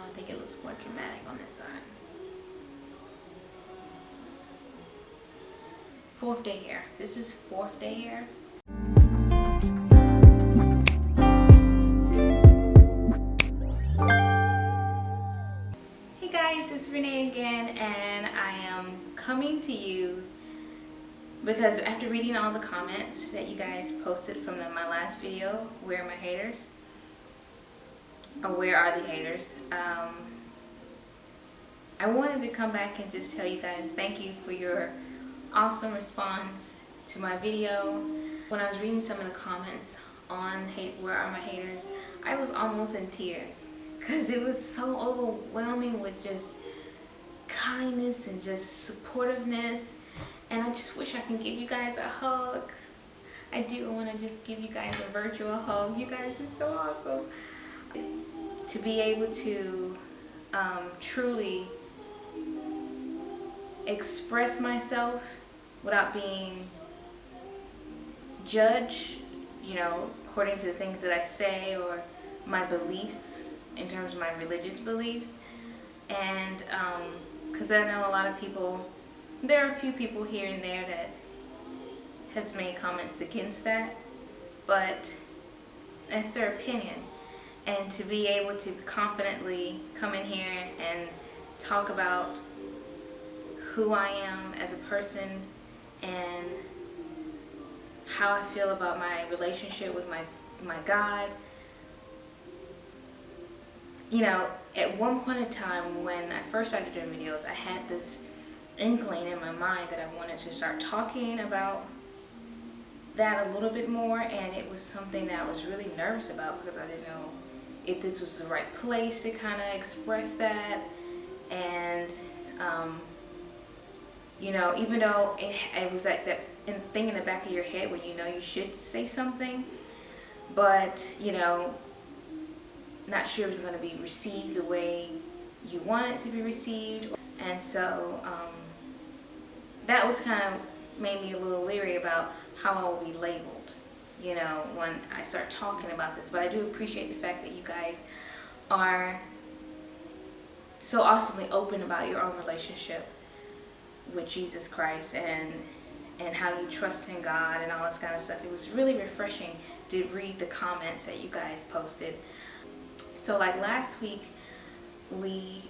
I think it looks more dramatic on this side. Fourth day hair. This is fourth day hair. Hey guys, it's Renee again, and I am coming to you because after reading all the comments that you guys posted from my last video, Where Are My Haters? Or Where Are the Haters? I wanted to come back and just tell you guys thank you for your awesome response to my video. When I was reading some of the comments on Where Are My Haters, I was almost in tears because it was so overwhelming with just kindness and just supportiveness, and I just wish I can give you guys a hug. I do want to just give you guys a virtual hug. You guys are so awesome. To be able to truly express myself without being judged, you know, according to the things that I say or my beliefs in terms of my religious beliefs. And because I know a lot of people, there are a few people here and there that has made comments against that, but that's their opinion. And to be able to confidently come in here and talk about who I am as a person and how I feel about my relationship with my God. You know, at one point in time when I first started doing videos, I had this inkling in my mind that I wanted to start talking about that a little bit more, and it was something that I was really nervous about because I didn't know if this was the right place to kind of express that. And you know, even though it was like that thing in the back of your head where you know you should say something, but you know, not sure if it's going to be received the way you want it to be received. And so that was kind of made me a little leery about how I will be labeled, you know, when I start talking about this. But I do appreciate the fact that you guys are so awesomely open about your own relationship with Jesus Christ and how you trust in God and all this kind of stuff. It was really refreshing to read the comments that you guys posted. So like last week, we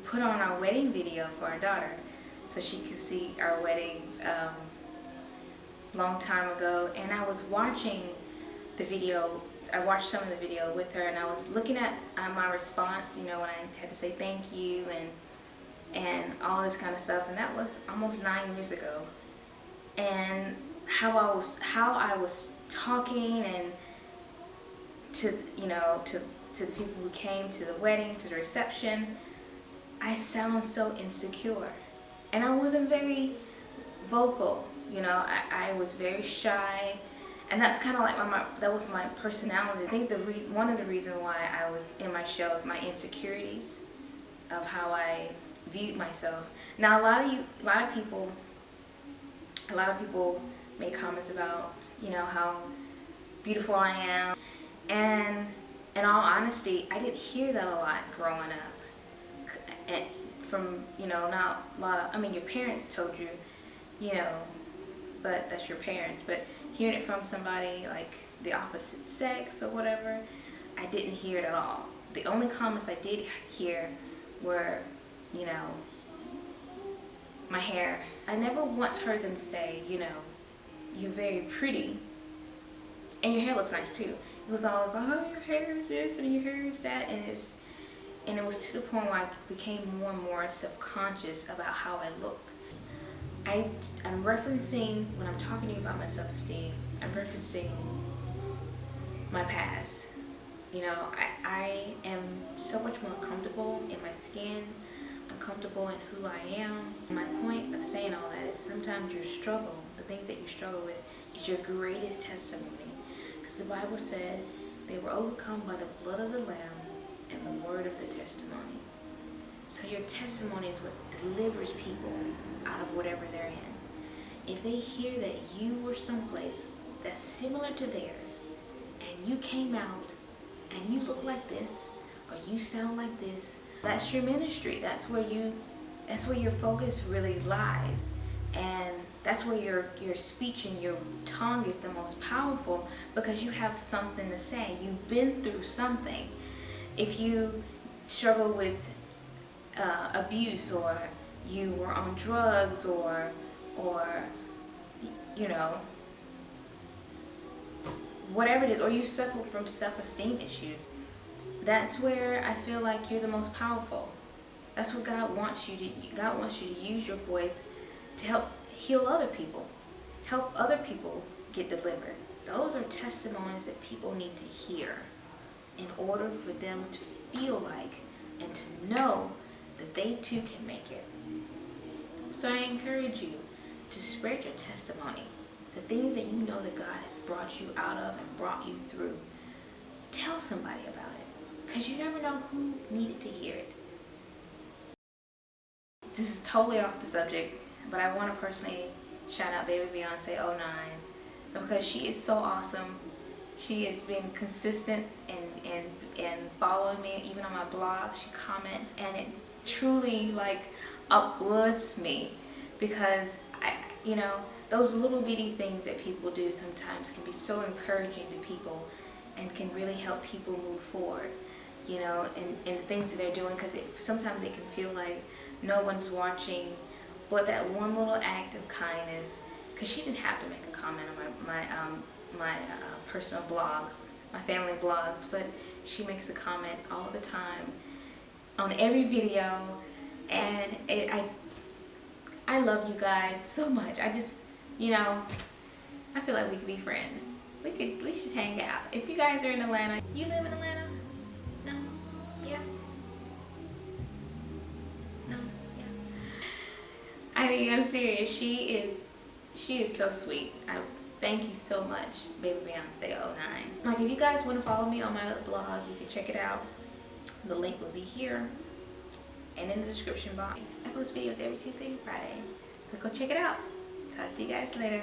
put on our wedding video for our daughter so she could see our wedding long time ago. And I was watching the video. I watched some of the video with her, and I was looking at my response, you know, when I had to say thank you and all this kind of stuff. And that was almost 9 years ago. And how I was talking and to, you know, to the people who came to the wedding, to the reception, I sound so insecure. And I wasn't very vocal, you know, I was very shy. And that's kind of like that was my personality. I think one of the reasons why I was in my show is my insecurities of how I viewed myself. Now a lot of people make comments about, you know, how beautiful I am. And in all honesty, I didn't hear that a lot growing up. And from, you know, not a lot of, I mean, your parents told you, you know, but that's your parents. But hearing it from somebody like the opposite sex or whatever, I didn't hear it at all. The only comments I did hear were, you know, my hair. I never once heard them say, you know, you're very pretty and your hair looks nice too. It was always like, oh, your hair is this and your hair is that, and it was to the point where I became more and more self-conscious about how I looked. I'm referencing, when I'm talking to you about my self-esteem, I'm referencing my past. You know, I am so much more comfortable in my skin. I'm comfortable in who I am. My point of saying all that is sometimes your struggle, the things that you struggle with, is your greatest testimony. Because the Bible said they were overcome by the blood of the Lamb and the word of the testimony. So your testimony is what delivers people out of whatever they're in. If they hear that you were someplace that's similar to theirs, and you came out and you look like this, or you sound like this. That's your ministry. That's where your focus really lies. And that's where your speech and your tongue is the most powerful, because you have something to say. You've been through something. If you struggle with abuse, or you were on drugs, or you know, whatever it is, or you suffer from self-esteem issues, that's where I feel like you're the most powerful. That's what God wants you to use your voice to help heal other people, help other people get delivered. Those are testimonies that people need to hear in order for them to feel like and to know that they too can make it. So I encourage you to spread your testimony, the things that you know that God has brought you out of and brought you through. Tell somebody about it, because you never know who needed to hear it. This is totally off the subject, but I want to personally shout out baby Beyonce 09, because she is so awesome. She has been consistent and following me, even on my blog. She comments, and it truly like uplifts me, because those little bitty things that people do sometimes can be so encouraging to people and can really help people move forward, and the things that they're doing, because sometimes it can feel like no one's watching, but that one little act of kindness, because she didn't have to make a comment on my personal blogs, my family blogs, but she makes a comment all the time on every video, and I love you guys so much. I just, I feel like we could be friends. We should hang out. If you guys are in Atlanta, you live in Atlanta? No? Yeah? No? Yeah? I mean, I'm serious. She is so sweet. Thank you so much, baby Beyonce 09. Like, if you guys want to follow me on my blog, you can check it out. The link will be here and in the description box. I post videos every Tuesday and Friday, so go check it out. Talk to you guys later.